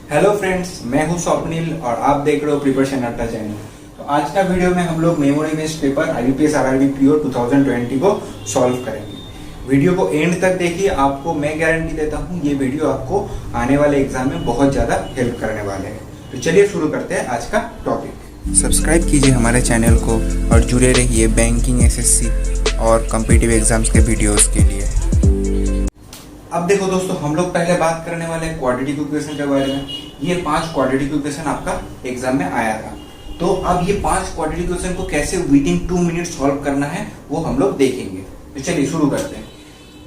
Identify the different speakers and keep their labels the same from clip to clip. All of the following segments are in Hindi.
Speaker 1: हेलो फ्रेंड्स, मैं हूं स्वप्निल और आप देख रहे हो प्रिपरेशन अड्डा चैनल। तो आज का वीडियो में हम लोग memory based paper IUPAS RRB pure 2020 को सॉल्व करेंगे। वीडियो को एंड तक देखिए, आपको मैं गारंटी देता हूं ये वीडियो आपको आने वाले एग्जाम में बहुत ज़्यादा हेल्प करने वाले हैं। तो चलिए शुरू करते हैं आज का टॉपिक। सब्सक्राइब कीजिए हमारे चैनल को और जुड़े रहिए बैंकिंग, SSC और कॉम्पिटिटिव एग्जाम्स के वीडियोज़ के लिए। अब देखो दोस्तों, हम लोग पहले बात करने वाले हैं क्वाड्रेटिक इक्वेशन के बारे में। ये 5 क्वाड्रेटिक इक्वेशन आपका एग्जाम में आया था। तो अब ये 5 क्वाड्रेटिक इक्वेशन को कैसे विदिन 2 मिनट सॉल्व करना है वो हम लोग देखेंगे। तो चलिए शुरू करते हैं।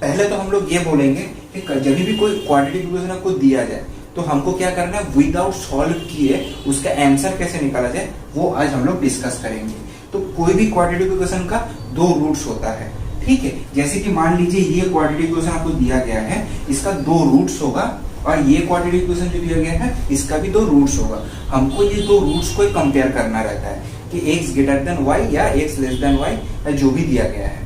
Speaker 1: पहले तो हम लोग ये बोलेंगे कि जब भी कोई क्वाड्रेटिक इक्वेशन आपको दिया जाए तो हमको क्या करना है, विदाउट सॉल्व किए उसका आंसर कैसे निकाला जाए वो आज हम लोग डिस्कस करेंगे। तो कोई भी क्वाड्रेटिक इक्वेशन का 2 रूट्स होता है, ठीक है। जैसे कि मान लीजिए ये क्वाड्रेटिक इक्वेशन आपको दिया गया है, इसका 2 रूट्स होगा और ये क्वाड्रेटिक इक्वेशन जो दिया गया है इसका भी 2 रूट्स होगा। हमको ये 2 रूट्स को कंपेयर करना रहता है कि x ग्रेटर देन y या x लेस देन y या जो भी दिया गया है।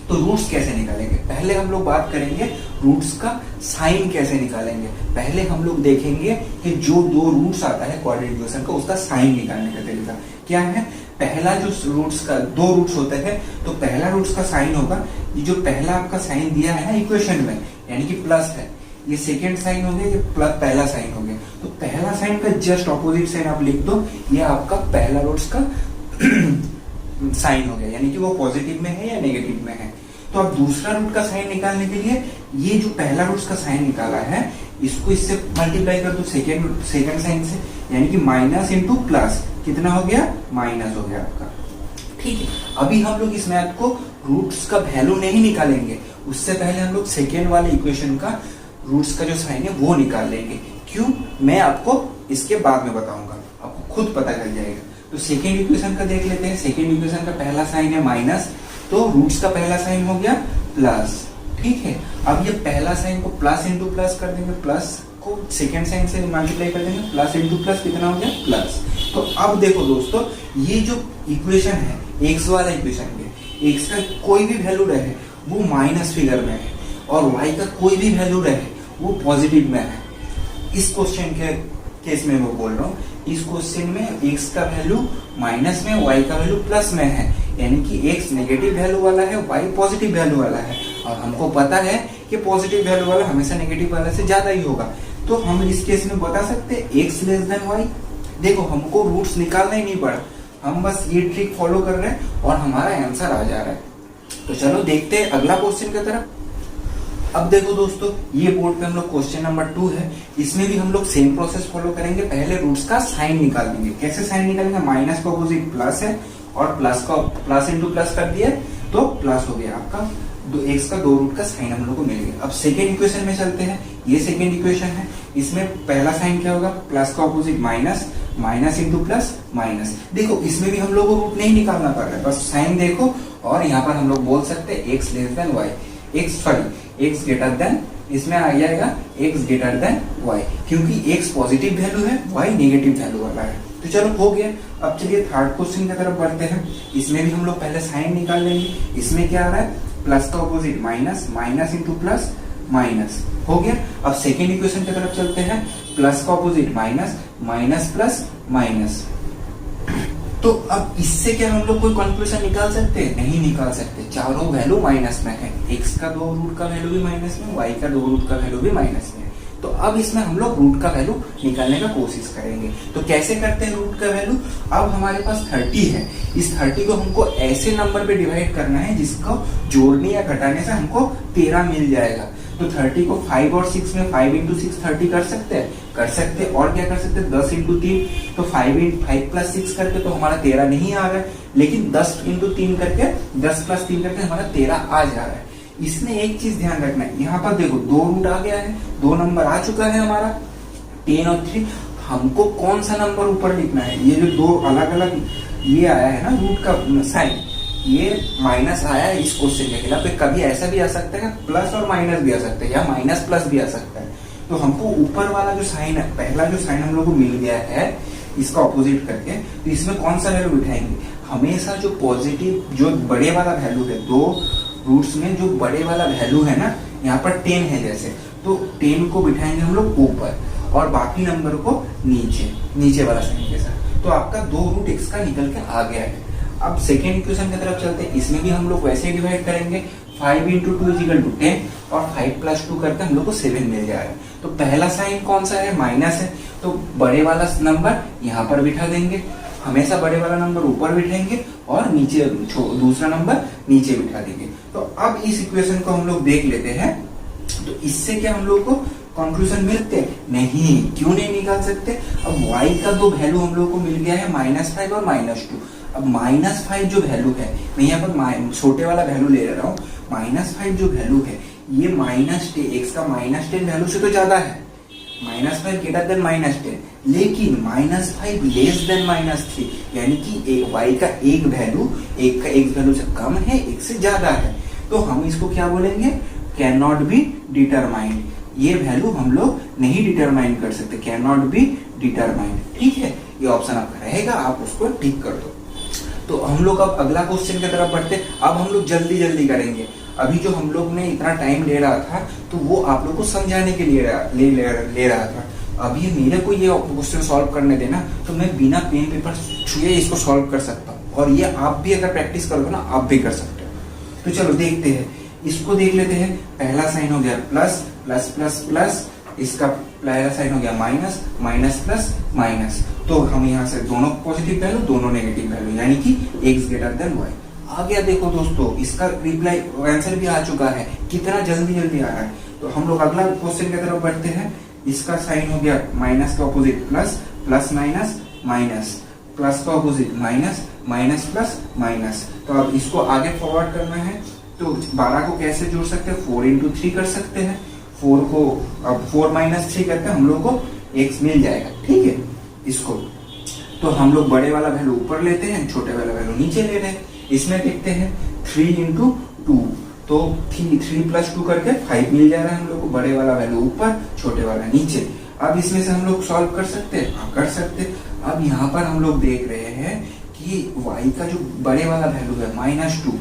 Speaker 1: तो रूट्स कैसे निकालेंगे, पहले हम लोग बात करेंगे रूट्स का साइन कैसे निकालेंगे। पहले हम लोग देखेंगे कि जो 2 रूट्स आता है क्वाड्रेटिक इक्वेशन का उसका साइन निकालने का तरीका क्या है। पहला जो रूट्स का 2 रूट्स होते हैं, तो पहला रूट्स का साइन होगा, ये जो पहला आपका साइन दिया है ना इक्वेशन में, यानी कि प्लस है, ये सेकेंड साइन हो गया, ये प्लस पहला साइन हो गया। तो पहला साइन का जस्ट ऑपोजिट साइन आप लिख दो, ये आपका पहला रूट्स का साइन हो गया, यानी कि वो पॉजिटिव में है या नेगेटिव में है। तो अब दूसरा रूट का साइन निकालने के लिए ये जो पहला रूट्स का साइन निकाला है इसको इससे मल्टीप्लाई कर दो सेकेंड साइन से, यानी कि माइनस इंटू प्लस, कितना हो गया, माइनस हो गया आपका, ठीक है। अभी हम लोग इस मैथ को रूट्स का वैल्यू नहीं निकालेंगे, उससे पहले हम लोग सेकेंड वाले इक्वेशन का रूट्स का जो साइन है वो निकाल लेंगे। क्यों, मैं आपको इसके बाद में बताऊंगा, आपको खुद पता चल जाएगा। तो सेकेंड इक्वेशन का देख लेते हैं। सेकेंड इक्वेशन का पहला साइन है माइनस, तो रूट्स का पहला साइन हो गया प्लस, ठीक है। अब ये पहला साइन को प्लस इंटू प्लस कर देंगे, प्लस को सेकेंड साइन से मल्टीप्लाई कर देंगे, प्लस इंटू प्लस कितना हो गया, प्लस। तो अब देखो दोस्तों, ये जो इक्वेशन है एक्स वाला इक्वेशन है, एक्स का कोई भी वैल्यू रहे वो माइनस फिगर में है और वाई का कोई भी वैल्यू रहे वो पॉजिटिव में है। इस क्वेश्चन के केस में मैं बोल रहा हूँ, इस क्वेश्चन में एक्स का वैल्यू माइनस में, वाई का वैल्यू प्लस में है, यानी कि एक्स नेगेटिव वैल्यू वाला है, वाई पॉजिटिव वैल्यू वाला है। और हमको पता है कि पॉजिटिव वैल्यू वाला हमेशा नेगेटिव वाले से ज्यादा ही होगा। तो हम इस केस में बता सकते हैं एक्स लेस देन वाई। देखो हमको रूट्स निकालना ही नहीं पड़ा, हम बस ये ट्रिक फॉलो कर रहे हैं और हमारा आंसर आ जा रहा है। तो चलो देखते हैं अगला क्वेश्चन की तरफ। अब देखो दोस्तों, ये बोर्ड पे हम लोग क्वेश्चन नंबर 2 है, इसमें भी हम लोग सेम प्रोसेस फॉलो करेंगे। पहले रूट्स का साइन निकाल देंगे। कैसे साइन निकालेंगे, माइनस का अपोजिट प्लस है और प्लस का प्लस इंटू प्लस कर दिया तो प्लस हो गया आपका, एक्स का 2 रूट का साइन हम लोग को मिल गया। अब सेकेंड इक्वेशन में चलते हैं। ये सेकेंड इक्वेशन है, इसमें पहला साइन क्या होगा, प्लस का opposite minus, minus into plus minus. देखो इसमें भी हम लोग को रूट नहीं निकालना पड़ रहा है, बस साइन देखो और यहाँ पर हम लोग बोल सकते हैं X less than Y, X greater than, इसमें आ जाएगा एक्स ग्रेटर देन वाई, क्योंकि एक्स पॉजिटिव वैल्यू है, वाई नेगेटिव वैल्यू वाला है। तो चलो हो गया। अब चलिए थर्ड क्वेश्चन की तरफ बढ़ते हैं। इसमें भी हम लोग पहले साइन निकाल लेंगे। इसमें क्या आ रहा है, प्लस का opposite minus, minus into plus minus, हो गया। अब सेकेंड इक्वेशन की तरफ चलते हैं। प्लस का opposite minus, minus plus minus. तो अब इससे क्या हम लोग कोई कंक्लूजन निकाल सकते हैं, नहीं निकाल सकते, चारों वैल्यू माइनस में है। एक्स का 2 रूट का वैल्यू भी माइनस में, वाई का 2 रूट का वैल्यू भी माइनस में। तो अब इसमें हम लोग रूट का वैल्यू निकालने का कोशिश करेंगे। तो कैसे करते हैं रूट का वैल्यू, अब हमारे पास 30 है, इस 30 को हमको ऐसे नंबर पे डिवाइड करना है जिसको जोड़ने या घटाने से हमको 13 मिल जाएगा। तो 30 को 5 और 6 में 5 इंटू 6 30 कर सकते हैं, कर सकते हैं। और क्या कर सकते हैं, 10 इंटू 3, तो 5 प्लस 6 करके तो हमारा 13 नहीं आ रहा है, लेकिन 10 इंटू 3 करके, 10 प्लस 3 करके हमारा 13 आ जा रहा है। इसमें एक चीज ध्यान रखना है, यहाँ पर देखो 2 रूट आ गया है, 2 नंबर आ चुका है हमारा 10 और 3। हमको कौन सा नंबर ऊपर लिखना है, ये जो 2 अलग अलग ये आया है ना रूट का साइन, ये माइनस आया है इस क्वेश्चन के खिलाफ। कभी ऐसा भी आ सकता है, प्लस और माइनस भी आ सकता है या माइनस प्लस भी आ सकता है। तो हमको ऊपर वाला जो साइन है, पहला जो साइन हम लोग को मिल गया है इसका ऑपोजिट करके, तो इसमें कौन सा वैल्यू बिठाएंगे, हमेशा जो पॉजिटिव जो बड़े वाला वैल्यू है, 2 रूट्स में जो बड़े वाला वैल्यू है ना, यहाँ पर 10 है जैसे, तो 10 को बिठाएंगे हम लोग ऊपर और बाकी नंबर को नीचे वाला साइन के साथ। तो आपका 2 रूट x का निकल के आ गया है। अब सेकेंड इक्वेशन की तरफ चलते हैं। इसमें भी हम लोग वैसे ही डिवाइड करेंगे, 5 × 2 = 10 और 5 + 2 करके हम लोग को 7 मिल जाएगा। तो पहला साइन कौन सा है? माइनस है, तो बड़े वाला नंबर यहाँ पर बिठा देंगे, हमेशा बड़े वाला नंबर ऊपर बिठाएंगे और नीचे दूसरा नंबर नीचे बिठा देंगे। तो अब इस इक्वेशन को हम लोग देख लेते हैं। तो इससे क्या हम लोग को कंक्लूजन मिलते? नहीं। क्यों नहीं निकाल सकते? अब y का दो वैल्यू हम लोग को मिल गया है -5 और -2। अब -5 जो वैल्यू है, मैं यहाँ पर छोटे वाला वैल्यू ले रहा हूँ। -5 जो वैल्यू है ये x का -10 वैल्यू से तो ज्यादा है। -5 ग्रेटर देन -10, लेकिन -5 लेस देन -3, यानी कि y का एक वैल्यू एक का x वैल्यू से कम है, एक से ज्यादा है। तो हम इसको क्या बोलेंगे? Can not be determined. ये वैल्यू हम लोग नहीं डिटरमाइन कर सकते, कैन नॉट बी डिटरमाइंड। ठीक है, ये ऑप्शन आपका रहेगा, आप उसको टिक कर दो। तो हम लोग अब अगला क्वेश्चन की तरफ बढ़ते। अब हम लोग जल्दी करेंगे। अभी जो हम लोग ने इतना टाइम ले रहा था, तो वो आप लोग को समझाने के लिए ले रहा था। अभी मेरे को ये क्वेश्चन सॉल्व करने देना, तो मैं बिना पेन पेपर छुए इसको सॉल्व कर सकता हूँ। और ये आप भी अगर प्रैक्टिस करोगे ना, आप भी कर सकते हो। तो चलो देखते हैं, इसको देख लेते हैं। पहला साइन हो गया प्लस प्लस प्लस प्लस, इसका पहला साइन हो गया माइनस माइनस प्लस माइनस। तो हम यहाँ से दोनों पॉजिटिव वैल्यू, दोनों नेगेटिव वैल्यू, यानी कि x ग्रेटर देन y आ गया। देखो दोस्तों, इसका रिप्लाई आंसर भी आ चुका है। कितना जल्दी आ रहा है। तो हम लोग अगला क्वेश्चन की तरफ बढ़ते हैं। इसका साइन हो गया माइनस का opposite plus, plus minus minus, plus का opposite minus, minus plus minus. तो अब इसको आगे फॉरवर्ड करना है। तो 12 को कैसे जोड़ सकते हैं? 4 × 3 कर सकते हैं। 4 को अब 4 - 3 करके हम लोग को x मिल जाएगा। ठीक है, इसको तो हम लोग बड़े वाला वैल्यू ऊपर लेते हैं, छोटे वाला वैल्यू नीचे ले रहे हैं। इसमें देखते हैं 3 × 2, तो 3 + 2 करके 5 मिल जा रहा है हम लोग को। बड़े वाला वैल्यू ऊपर, छोटे वाला नीचे। अब इसमें से हम लोग सॉल्व कर सकते हैं? हाँ, कर सकते। अब यहाँ पर हम लोग देख रहे हैं कि y का जो बड़े वाला वैल्यू है -2,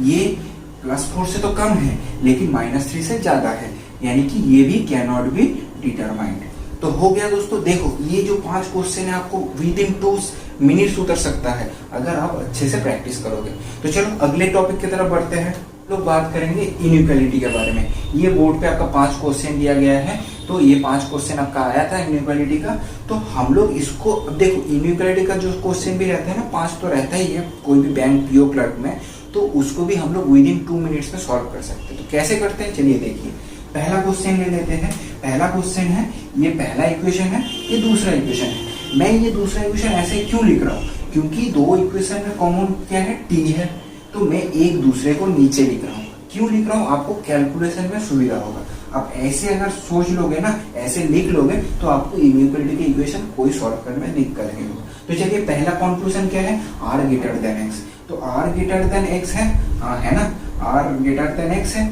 Speaker 1: ये +4 से तो कम है, लेकिन -3 से ज्यादा है, यानी कि ये भी कैन नॉट बी डिटरमाइंड। तो हो गया दोस्तों। देखो, ये जो 5 क्वेश्चन है आपको विदिन 2 मिनट्स उतर सकता है, अगर आप अच्छे से प्रैक्टिस करोगे। तो चलो अगले टॉपिक की तरफ बढ़ते हैं। लोग बात करेंगे इनइक्वालिटी के बारे में। ये बोर्ड पे आपका 5 क्वेश्चन दिया गया है, तो ये 5 क्वेश्चन आपका आया था इनइक्वालिटी का। तो हम लोग इसको देखो, इनइक्वालिटी का जो क्वेश्चन भी रहता है ना, 5 तो रहता ही है कोई भी बैंक पीओ क्लर्क में, तो उसको भी हम लोग विदिन 2 मिनट्स में सॉल्व कर सकते हैं। तो कैसे करते हैं, चलिए देखिए। पहला क्वेश्चन ले लेते हैं। पहला क्वेश्चन है, ये पहला इक्वेशन है, ये दूसरा इक्वेशन है। मैं ये दूसरा इक्वेशन ऐसे क्यों लिख रहा हूँ? क्योंकि दो इक्वेशन में कॉमन क्या है? t है। तो मैं एक दूसरे को नीचे लिख रहा हूँ। क्यों लिख रहा हूँ? आपको कैलकुलेशन में सुविधा होगा। आप ऐसे अगर सोच लोगे ना, ऐसे लिख लोगे, तो आपको इनइक्वालिटी की इक्वेशन कोई सॉल्व करने में दिक्कत नहीं होगा। तो चलिए, पहला कंक्लूजन क्या है? r greater than x। तो r ग्रेटर देन x है, हाँ है ना, r ग्रेटर देन x है।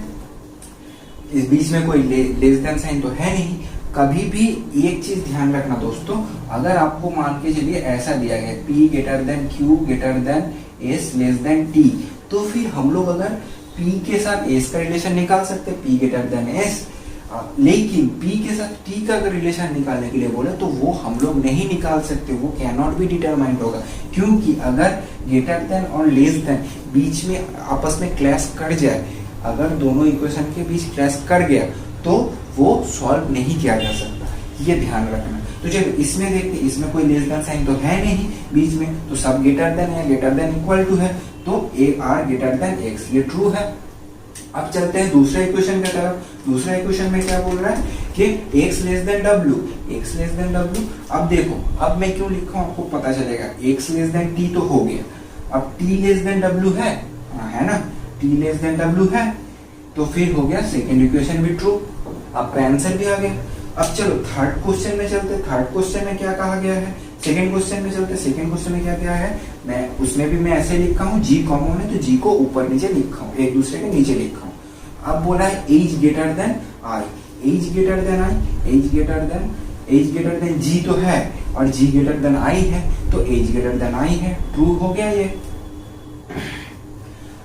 Speaker 1: इस बीच में कोई लेस देन साइन तो है नहीं। कभी भी एक चीज ध्यान रखना दोस्तों, अगर आपको मान के चलिए ऐसा दिया गया p greater than q greater than s less than t, तो फिर हम लोग अगर p के साथ s का रिलेशन निकाल सकते हैं, p ग्रेटर देन s। लेकिन p के साथ t का अगर रिलेशन निकालने के लिए बोले, तो वो हम लोग नहीं निकाल सकते, वो कैन नॉट बी डिटरमाइंड होगा। क्योंकि अगर ग्रेटर देन और लेस देन बीच में आपस में क्लैश कर जाए, अगर दोनों इक्वेशन के बीच क्लैश कर गया, तो वो सॉल्व नहीं किया जा सकता। ये ध्यान रखना। तो चलो इसमें देखते, इसमें कोई लेस देन साइन तो है नहीं बीच में, तो सब ग्रेटर देन है, ग्रेटर देन इक्वल टू है, तो r ग्रेटर देन x, ये ट्रू है। अब चलते हैं दूसरे इक्वेशन की तरफ। दूसरा इक्वेशन में क्या बोल रहा है कि x less than w, x less than w। अब देखो, अब मैं क्यों लिखा हूं आपको पता चलेगा। x लेस देन t तो हो गया, अब t लेस देन w है, है ना, t लेस देन w है, तो फिर हो गया सेकेंड इक्वेशन भी ट्रू। आपका आंसर भी आ गया। अब चलो थर्ड क्वेश्चन में चलते। थर्ड क्वेश्चन में क्या कहा गया है? सेकेंड क्वेश्चन में चलते। सेकेंड क्वेश्चन में क्या क्या है? मैं उसमें भी मैं ऐसे लिखा हूँ, g कॉमन है तो g को ऊपर नीचे लिखा हूँ, एक दूसरे के नीचे लिखा हूँ। अब बोला है h greater than i, h greater than i, h greater than g तो है और g ग्रेटर देन i है, तो h ग्रेटर देन i है, ट्रू हो गया ये।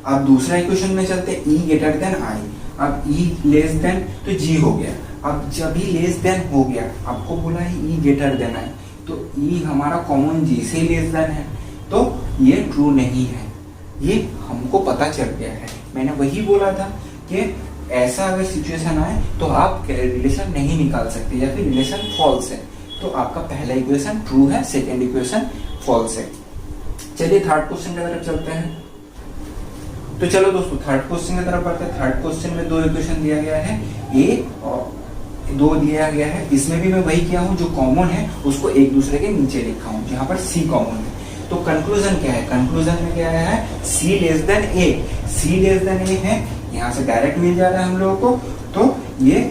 Speaker 1: अब दूसरा इक्वेशन में चलते, e ग्रेटर देन i। अब e लेस देन तो g हो गया। अब जब ही लेस देन हो गया, आपको बोला है ई ग्रेटर देन है, तो ई हमारा कॉमन जी से लेस देन है, तो ये ट्रू नहीं है, ये हमको पता चल गया है। मैंने वही बोला था कि ऐसा अगर सिचुएशन आए तो आप रिलेशन नहीं निकाल सकते या फिर रिलेशन फॉल्स है, तो आपका पहला इक्वेशन ट्रू है, सेकेंड इक्वेशन फॉल्स है। चलिए थर्ड क्वेश्चन की तरफ चलते हैं। तो चलो दोस्तों थर्ड क्वेश्चन की तरफ बढ़ते हैं। थर्ड क्वेश्चन में दो इक्वेशन दिया गया है, ए और दो दिया गया है। इसमें भी मैं वही किया हूँ, जो कॉमन है उसको एक दूसरे के नीचे लिखा हूँ, जहां पर सी कॉमन है। तो कंक्लूजन क्या है, कंक्लूजन में क्या है, सी लेस देन ए, सी लेस देन ए है, यहाँ से डायरेक्ट मिल जा रहा है हम लोगों को, तो ये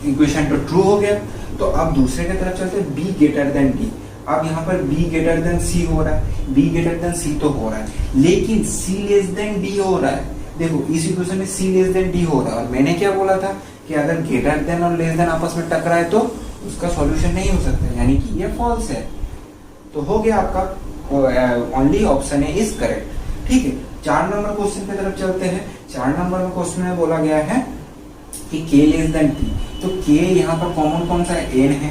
Speaker 1: इक्वेशन तो ट्रू हो गया। तो अब दूसरे की तरफ चलते हैं, बी ग्रेटर देन डी। अब यहाँ पर बी ग्रेटर देन सी हो रहा है, बी ग्रेटर देन सी तो हो रहा है, लेकिन सी लेस देन डी हो रहा है। देखो इस इक्वेशन में सी लेस देन डी हो रहा है, और मैंने क्या बोला था कि अगर ग्रेटर देन और लेस देन आपस में टकराए तो उसका सॉल्यूशन नहीं हो सकता, यानी कि ये फॉल्स है। तो हो गया आपका only option A is correct. ठीक है, 4 नंबर क्वेश्चन की तरफ चलते हैं। 4 नंबर में क्वेश्चन में बोला गया है कि k लेस देन p, तो k यहाँ पर कॉमन कौन सा है, n है,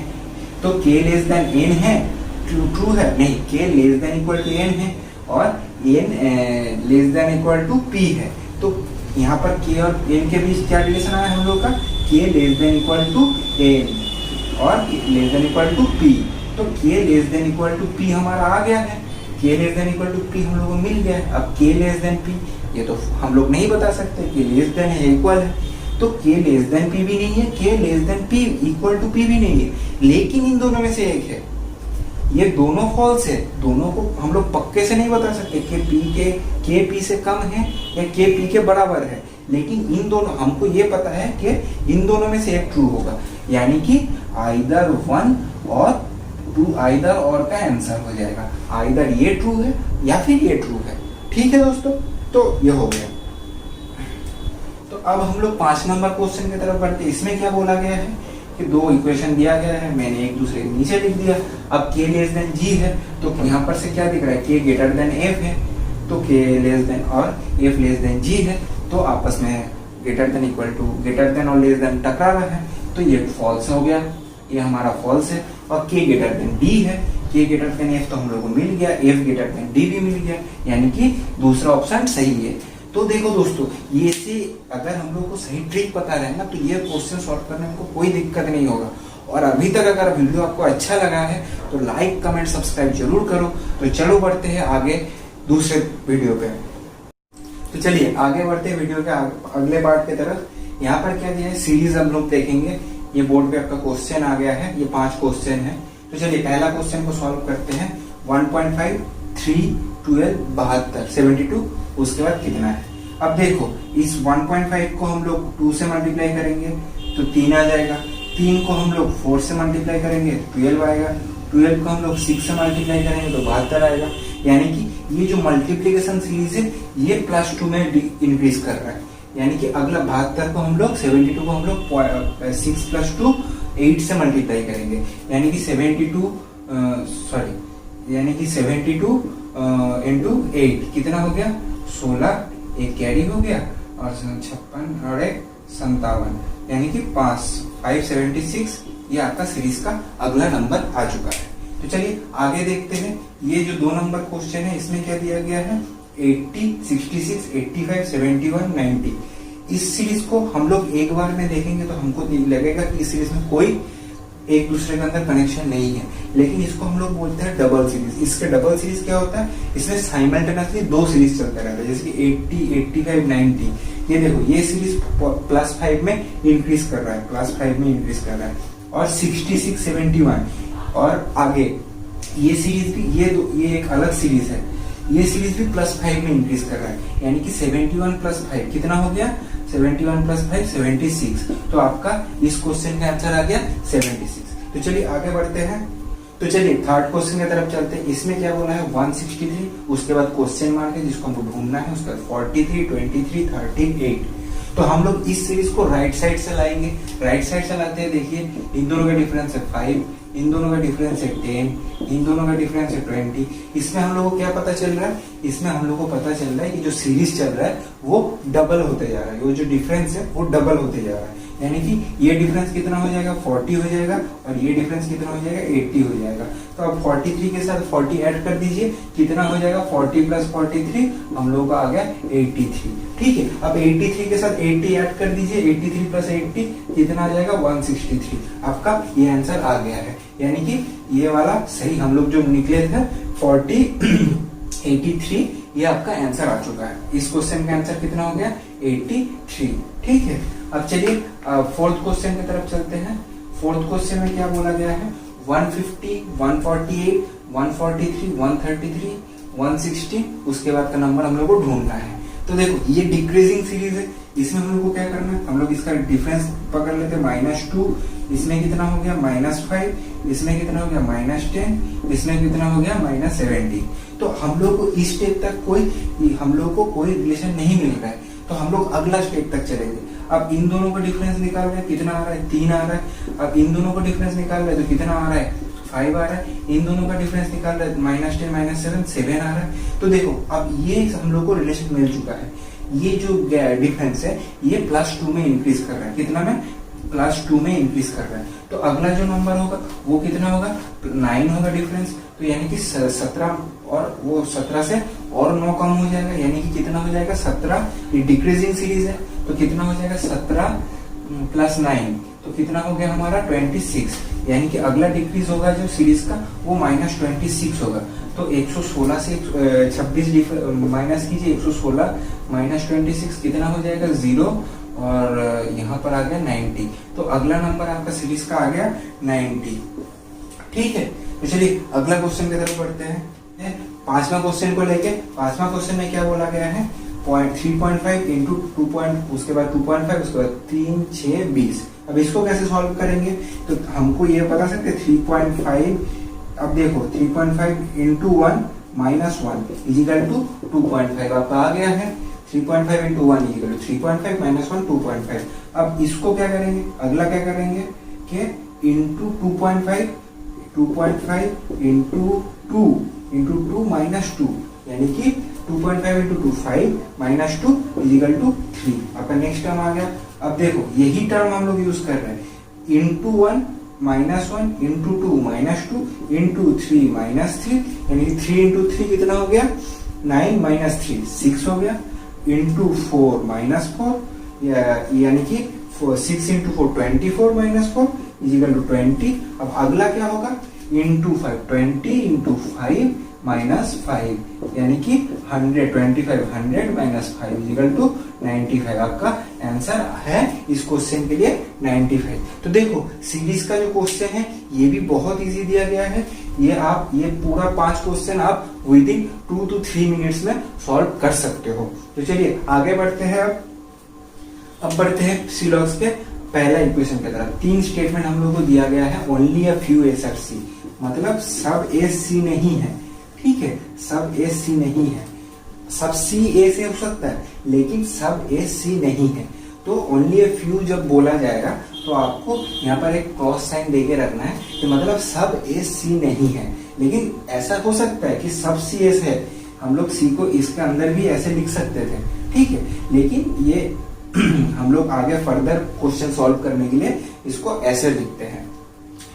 Speaker 1: तो k लेस देन n है, ट्रू है नहीं, k less than equal to n है और n less than equal to p है। तो यहाँ पर k और n के बीच क्या रिलेशन आया हम लोग का, k less than equal to n और less than equal to p। तो k less than equal to p हमारा आ गया है, k less than equal to p हम लोग को मिल गया है। अब k लेस देन p ये तो हम लोग नहीं बता सकते, k लेस देन है इक्वल है, तो k लेस देन p भी नहीं है, k less than p equal to p भी नहीं है, लेकिन इन दोनों में से एक है, ये दोनों फॉल्स है। दोनों को हम लोग पक्के से नहीं बता सकते कि k p से कम है या k p के बराबर है, लेकिन इन दोनों हमको ये पता है कि इन दोनों में से एक ट्रू होगा, यानी कि आइदर 1 और 2, आइदर और का आंसर हो जाएगा, आइदर ये ट्रू है या फिर ये ट्रू है। ठीक है दोस्तों, तो ये हो गया। तो अब हम लोग 5 नंबर क्वेश्चन की तरफ बढ़ते हैं। इसमें क्या बोला गया है कि दो इक्वेशन दिया गया है, मैंने एक दूसरे के नीचे लिख दिया। अब k लेस देन g है, तो यहाँ पर से क्या दिख रहा है, k ग्रेटर देन f है, तो k लेस देन और f लेस देन g है, तो आपस में greater than equal to greater than और लेस देन टकरा रहा है, तो ये फॉल्स हो गया, ये हमारा फॉल्स है। और k ग्रेटर देन d है, k ग्रेटर देन f तो हम लोग को मिल गया, f ग्रेटर देन d भी मिल गया, यानी कि दूसरा ऑप्शन सही है। तो देखो दोस्तों, ये से अगर हम लोग को सही ट्रिक पता रहे ना, तो ये क्वेश्चन सॉल्व करने में कोई दिक्कत नहीं होगा। और अभी तक अगर वीडियो आपको अच्छा लगा है तो लाइक कमेंट सब्सक्राइब जरूर करो। तो चलो बढ़ते हैं आगे दूसरे वीडियो पे। तो चलिए आगे बढ़ते हैं वीडियो के अगले पार्ट की तरफ। यहाँ पर क्या दिया है, सीरीज हम लोग देखेंगे। ये बोर्ड पे आपका क्वेश्चन आ गया है, ये 5 क्वेश्चन है। तो चलिए पहला क्वेश्चन को सॉल्व करते हैं। 1.5 3 12 72 72, उसके बाद कितना है। अब देखो इस 1.5 को हम लोग 2 से मल्टीप्लाई करेंगे तो 3 आ जाएगा, 3 को हम लोग 4 से मल्टीप्लाई करेंगे 12 आएगा, 12 को हम लोग 6 से मल्टीप्लाई करेंगे तो 72 आएगा। यानी कि ये जो मल्टीप्लीकेशन सीरीज है ये +2 में इंक्रीज कर रहा है, यानी कि अगला 72 को हम लोग 72 को हम लोग 6 + 2 8 से मल्टीप्लाई करेंगे, यानी कि 72 इंटू 8 कितना हो गया, 16, एक कैरी हो गया और 56 और एक 57, यानी कि 576। ये आपका सीरीज का अगला नंबर आ चुका है। तो चलिए आगे देखते हैं। ये जो 2 नंबर क्वेश्चन है इसमें क्या दिया गया है, 80 66 85 71 90। इस सीरीज को हम लोग एक बार में देखेंगे तो हमको लगेगा कि इस सीरीज में कोई एक दूसरे के अंदर कनेक्शन नहीं है, लेकिन इसको हम लोग बोलते हैं डबल सीरीज। इसके डबल सीरीज क्या होता है, इसमें साइमल्टेनियसली 2 सीरीज चलते रहते हैं, जैसे कि 80 85 90। ये देखो ये सीरीज +5 में इंक्रीज कर रहा है, +5 में इंक्रीज कर रहा है, और 66 71 और आगे ये सीरीज भी, ये एक अलग सीरीज है, ये सीरीज भी +5 में इंक्रीज कर रहा है, यानी कि 71 + 5 कितना हो गया, 71 + 5 76। तो आपका इस क्वेश्चन का आंसर आ गया 76। तो चलिए आगे बढ़ते हैं। तो चलिए थर्ड क्वेश्चन की तरफ चलते हैं। इसमें क्या बोला है, 163, उसके बाद क्वेश्चन मार्क है जिसको हमको ढूंढना है, उसके बाद 43 23 38। तो हम लोग इस सीरीज को राइट साइड से लाएंगे। राइट साइड से लाते हैं, देखिए इन दोनों का डिफरेंस है 5, इन दोनों का डिफरेंस है 10, इन दोनों का डिफरेंस है 20। इसमें हम लोग को क्या पता चल रहा है, इसमें हम लोग को पता चल रहा है कि जो सीरीज चल रहा है वो डबल होते जा रहा है, वो जो डिफरेंस है वो डबल होते जा रहा है, यानी कि ये डिफरेंस कितना हो जाएगा 40 हो जाएगा और ये डिफरेंस कितना हो जाएगा 80 हो जाएगा। तो अब 43 के साथ 40 ऐड कर दीजिए, कितना हो जाएगा 40 प्लस 43 हम लोग का आ गया 83। ठीक है, अब 83 के साथ 80 ऐड कर दीजिए, 83 प्लस 80 कितना आ जाएगा 163। आपका ये आंसर आ गया है, यानी कि ये वाला सही हम लोग जो निकले थे 83 ये आपका आंसर आ चुका है। इस क्वेश्चन का आंसर कितना हो गया 83। ठीक है, अब चलिए फोर्थ क्वेश्चन की तरफ चलते हैं। फोर्थ क्वेश्चन में क्या बोला गया है 150, 148, 143, 133, 160 उसके बाद का नंबर हम लोग को ढूंढना है। तो देखो ये डिक्रीजिंग सीरीज है, इसमें हम लोग को क्या करना है, हम लोग इसका डिफरेंस पकड़ लेते हैं -2, इसमें कितना हो गया -5, इसमें कितना हो गया -10, इसमें कितना हो गया -70। तो हम लोग को इस स्टेप तक हम लोग को कोई रिलेशन नहीं मिल रहा है, तो हम लोग अगला स्टेप तक चलेंगे। अब इन दोनों का डिफरेंस निकाल रहे हैं, कितना आ रहा है 3 आ रहा है। अब इन दोनों का डिफरेंस निकाल रहे हैं तो कितना आ रहा है 5 आ रहा है। इन दोनों का डिफरेंस निकाल रहे हैं -10 -7 आ रहा है। तो देखो अब ये हम लोग को रिलेशन मिल चुका है। ये जो डिफरेंस है ये +2 में इंक्रीज कर रहा है, कितना में +2 में इंक्रीज कर रहा है। तो अगला जो नंबर होगा वो कितना होगा 9 होगा डिफरेंस। तो यानी कि 17 और वो 17 से और 9 कम हो जाएगा, यानी कि कितना हो जाएगा 17। ये डिक्रीजिंग सीरीज है तो कितना हो जाएगा 17 + 9 तो कितना हो गया हमारा 26। यानी कि अगला डिक्रीज होगा जो सीरीज का वो -26 होगा। तो 116 से 26 माइनस कीजिए, 116 -26 कितना हो जाएगा 0 और यहाँ पर आ गया 90। तो अगला नंबर आपका सीरीज का आ गया 90। ठीक है, तो चलिए अगला क्वेश्चन की तरफ बढ़ते हैं। पांचवा क्वेश्चन को लेके, पांचवा क्वेश्चन में क्या बोला गया है 3.5 इंटू 2. उसके बाद 2.5 उसके बाद 3 6 20। अब इसको कैसे सॉल्व करेंगे, तो हमको ये बता सकते 3.5। अब देखो 3.5 इंटू 1 -1 इजिकल टू 2.5 आपका आ गया है। 3.5 इंटू 1 इजिकल टू 3.5 -1 2.5। अब इसको क्या करेंगे, अगला क्या करेंगे कि इंटू 2.5 इंटू 2 इंटू 2 -2 यानी कि 2.5 इंटू 2 5 -2 इजिकल टू 3। आपका नेक्स्ट टर्म आ गया। अब देखो यही टर्म हम लोग यूज कर रहे हैं इंटू 1 -1 इंटू 2 -2 इंटू 3 -3 यानी कि 3 इंटू 3 कितना हो गया 9 - 3 6 हो गया। इंटू 4 -4 यानी कि 6 इंटू 4 24 -4 इजिकल टू 20। अब अगला क्या होगा इंटू 5 20 इंटू 5 -5 यानी कि 125 100 -5 इजिकल टू 95। आपका आंसर है इस क्वेश्चन के लिए 95। तो देखो सीरीज का जो क्वेश्चन है ये भी बहुत इजी दिया गया है। ये पूरा 5 क्वेश्चन आप विद इन 2 to 3 मिनट्स में सॉल्व कर सकते हो। तो चलिए आगे बढ़ते हैं। अब बढ़ते हैं सिलॉग्स के पहला इक्वेशन की तरफ। 3 स्टेटमेंट हम लोग को दिया गया है, only a few S are C, मतलब सब एस सी नहीं है। ठीक है, सब एस सी नहीं है, सब सी ए से हो सकता है लेकिन सब एस सी नहीं है। तो ओनली अ फ्यू जब बोला जाएगा तो आपको यहाँ पर एक क्रॉस साइन देके रखना है कि मतलब सब एस सी नहीं है। लेकिन ऐसा हो सकता है कि सब सी एस है, हम लोग सी को इसके अंदर भी ऐसे लिख सकते थे। ठीक है, लेकिन ये हम लोग आगे फर्दर क्वेश्चन सॉल्व करने के लिए इसको ऐसे लिखते हैं।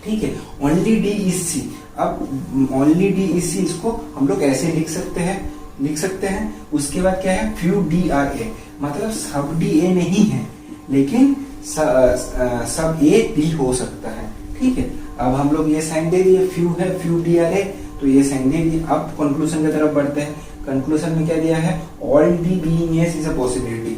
Speaker 1: ठीक है, ओनली डी इज सी। अब ओनली डी इज सी इसको हम लोग ऐसे लिख सकते हैं। उसके बाद क्या है फ्यू डी आर ए, मतलब सब डी ए नहीं है लेकिन सब ए भी हो सकता है। ठीक है, अब हम लोग ये साइन दे दिए, फ्यू है फ्यू डी आर ए, तो ये साइन दे दिए। अब कंक्लूजन की तरफ बढ़ते हैं। कंक्लूजन में क्या दिया है all D being S is a possibility.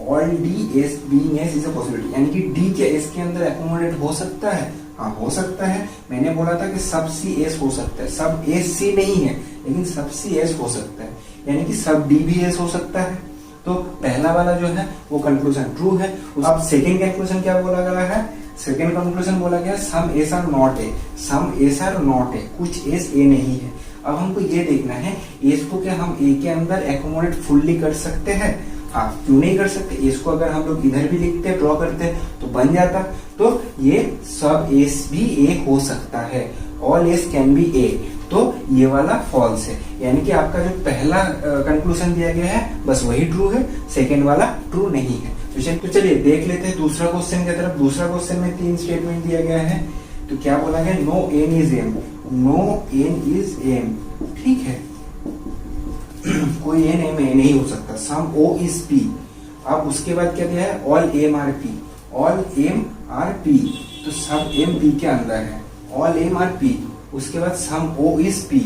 Speaker 1: All D S being S is a possibility यानी कि डी क्या एस के अंदर एकोमोडेट हो सकता है। हाँ हो सकता है, मैंने बोला था कि सब सी एस हो सकता है, सब एस सी नहीं है लेकिन सब सी एस हो सकता है, यानी कि सब डी भी एस हो सकता है। तो पहला वाला जो है वो कंक्लूजन ट्रू है। अब सेकंड कंक्लूजन क्या बोला गया है, सेकंड कंक्लूजन बोला गया some S are not A, some S are not A, कुछ एस ए नहीं है। अब हमको ये देखना है एस को क्या हम ए के अंदर एकोमोडेट फुल्ली कर सकते हैं। हाँ, क्यों नहीं कर सकते, इसको अगर हम लोग इधर भी लिखते ड्रॉ करते तो बन जाता। तो ये सब एस भी ए हो सकता है, all S can be A. तो ये वाला फॉल्स है, यानी कि आपका जो पहला कंक्लूजन दिया गया है बस वही ट्रू है, सेकेंड वाला ट्रू नहीं है। तो चलिए देख लेते हैं दूसरा क्वेश्चन की तरफ। दूसरा क्वेश्चन में 3 स्टेटमेंट दिया गया है। तो क्या बोला गया, no N is M, no N is M, ठीक है। कोई एन एम ए नहीं हो सकता। Some O is P. अब उसके बाद क्या दिया है, all M are P, all M are P, तो सब एम पी के अंदर है, ऑल एम आर पी। उसके बाद some O is P,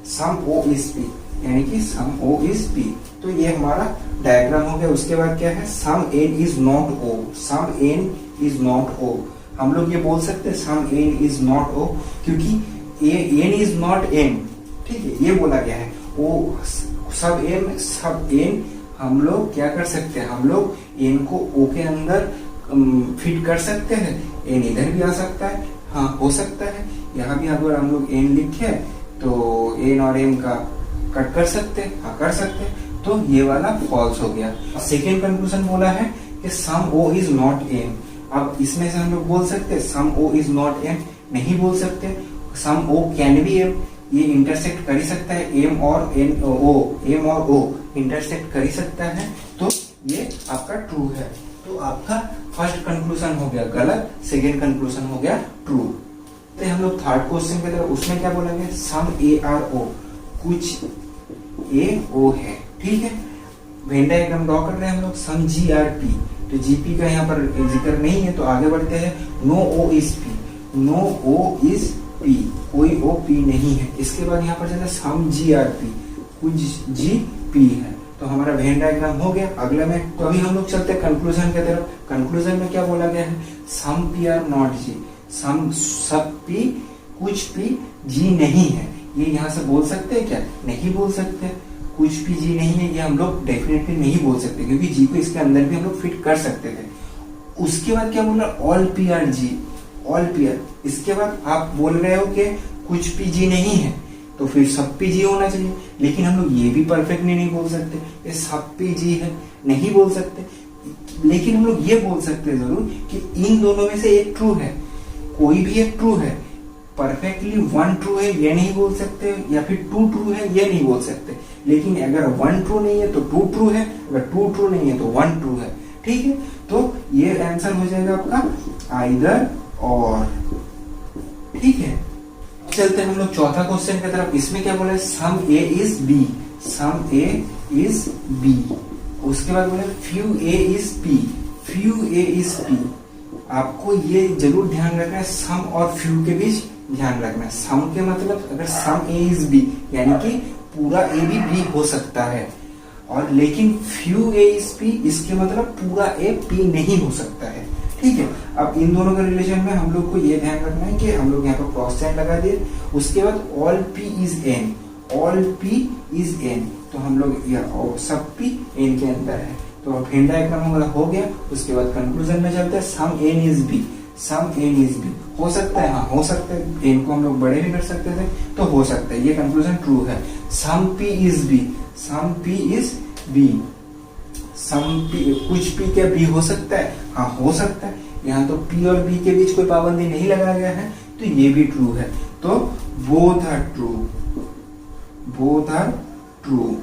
Speaker 1: some O is P, यानी कि सम ओ इज पी। तो ये हमारा डायग्राम हो गया। उसके बाद क्या है, some N is not O, some N is not O. हम लोग ये बोल सकते हैं some N is not O, क्योंकि एन इज नॉट एन, ठीक है, ये बोला गया है। ओ सब एन हम लोग क्या कर सकते हैं, हम लोग एन को ओ के अंदर फिट कर सकते हैं। एन इधर भी आ सकता है, हाँ हो सकता है। यहाँ भी अगर हम लोग एन लिखे तो एन और एम का कट कर सकते हैं, हाँ कर सकते हैं। तो ये वाला फॉल्स हो गया। सेकेंड कंक्लूजन बोला है कि सम ओ इज नॉट एम। अब इसमें से हम लोग बोल सकते हैं सम ओ इज नॉट एम, नहीं बोल सकते। सम ओ कैन बी एम, ये इंटरसेक्ट कर ही सकता है, एम और एन ओ, एम और ओ इंटरसेक्ट कर ही सकता है। तो ये आपका ट्रू है। तो आपका फर्स्ट कंक्लूजन हो गया गलत, सेकेंड कंक्लूजन हो गया ट्रू। तो हम लोग थर्ड क्वेश्चन की तरफ, उसमें क्या बोला गया, सम ए आर ओ, कुछ ए ओ है, ठीक है। वेन डायग्राम ड्रॉ कर रहे हैं हम लोग, सम जी आर पी, तो जीपी का यहाँ पर जिक्र नहीं है, तो आगे बढ़ते हैं। No O is P, no O is P, कोई ओ पी नहीं है। इसके बाद यहाँ पर चलता है सम जी आर पी, कुछ जी पी है। तो हमारा वेन डायग्राम हो गया। अगले में तो अभी हम लोग चलते हैं कंक्लूजन की तरफ। कंक्लूजन में क्या बोला गया है, सम पी आर नॉट जी, सम सब पी कुछ पी जी नहीं है। ये यहाँ से बोल सकते हैं क्या, नहीं बोल सकते। कुछ भी जी नहीं है, ये हम लोग डेफिनेटली नहीं बोल सकते, क्योंकि जी को इसके अंदर भी हम लोग फिट कर सकते थे। उसके बाद क्या बोला, all P R G, all P R. इसके बाद आप बोल रहे हो कि कुछ पी जी नहीं है, तो फिर सब पी जी होना चाहिए। लेकिन हम लोग ये भी परफेक्टली नहीं बोल सकते, ये सब पी जी है, नहीं बोल सकते। लेकिन हम लोग ये बोल सकते हैं जरूर कि इन दोनों में से एक ट्रू है, कोई भी एक ट्रू है। परफेक्टली वन ट्रू है ये नहीं बोल सकते, या फिर टू ट्रू है ये नहीं बोल सकते। लेकिन अगर वन ट्रू नहीं है तो टू ट्रू है, अगर टू ट्रू नहीं है तो वन ट्रू है, ठीक है। तो ये आंसर हो जाएगा आपका आइदर और, ठीक है। चलते हैं हम लोग चौथा क्वेश्चन की तरफ। इसमें क्या बोला है, some A is B, some A is B. उसके बाद बोला few A is P, few A is P. आपको ये जरूर ध्यान रखना है, सम और फ्यू के बीच ध्यान रखना है। सम के मतलब अगर सम ए इज बी, यानी कि पूरा ए भी बी हो सकता है, और लेकिन फ्यू ए इज पी, इसके मतलब पूरा ए पी नहीं हो सकता है, ठीक है। अब इन दोनों के रिलेशन में हम लोग को ये ध्यान रखना है कि हम लोग यहाँ पर क्रॉस साइन लगा दिए। उसके बाद all P is an, all P is an, तो हम लोग सब पी एन के अंदर है। तो वेन डायग्राम हो गया। उसके बाद कंक्लूजन में चलते हैं, some N is B, some N is B. हो सकता है, हाँ हो सकता है, एन को हम लोग बड़े भी कर सकते थे, तो हो सकता है, ये कंक्लूजन ट्रू है। Some P is B, some P is B, some P, कुछ पी क्या बी हो सकता है, हाँ हो सकता है। यहाँ तो पी और बी के बीच कोई पाबंदी नहीं लगाया गया है, तो ये भी ट्रू है। तो both are true, both are true,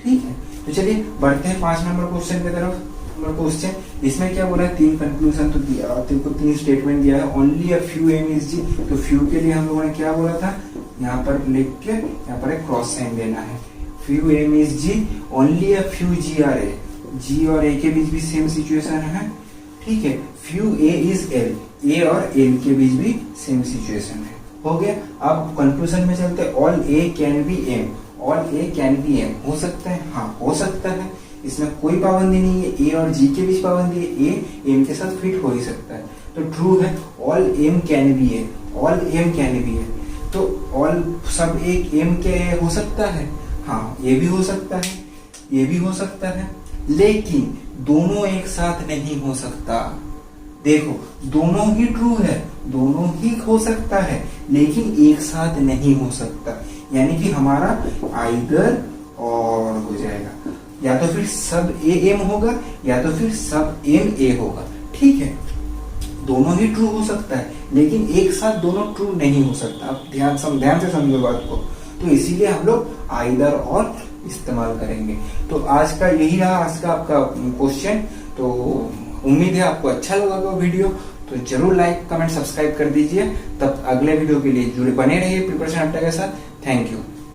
Speaker 1: ठीक है। तो चलिए बढ़ते हैं 5 नंबर क्वेश्चन की तरफ। क्वेश्चन इसमें क्या बोला है, 3 कंक्लूजन तो दिया, तो 3 स्टेटमेंट दिया है। Only a few M is G, तो फ्यू के लिए हम लोगों ने क्या बोला था, यहाँ पर लिख के यहाँ पर एक क्रॉस साइन देना है। Few M is G, only a few G are A, G और ए के बीच भी सेम सिचुएशन है, ठीक है। फ्यू ए इज एल, ए और एल के बीच भी सेम सिचुएशन है, हो गया। अब कंक्लूजन में चलते हैं, all A can be M, all A can be M, हो सकता है, हाँ हो सकता है, इसमें कोई पाबंदी नहीं है। ए और जी के बीच पाबंदी है, ए एम के साथ फिट हो ही सकता है, तो ट्रू है। All M can be A, all M can be A, तो ऑल सब एक एम के हो सकता है, हाँ ये भी हो सकता है, ये भी हो सकता है, लेकिन दोनों एक साथ नहीं हो सकता। देखो दोनों ही ट्रू है, दोनों ही हो सकता है, लेकिन एक साथ नहीं हो सकता। यानी कि हमारा आइदर और हो जाएगा, या तो फिर सब ए एम होगा, या तो फिर सब एम ए होगा, ठीक है। दोनों ही ट्रू हो सकता है, लेकिन एक साथ दोनों ट्रू नहीं हो सकता। आप ध्यान से समझो बात को। तो इसीलिए हम लोग आइदर और इस्तेमाल करेंगे। तो आज का यही रहा आज का आपका क्वेश्चन। तो उम्मीद है आपको अच्छा लगा होगा वीडियो, तो जरूर लाइक कमेंट सब्सक्राइब कर दीजिए। तब अगले वीडियो के लिए जुड़े बने रहिए प्रिपरेशन अड्डा के साथ। Thank you.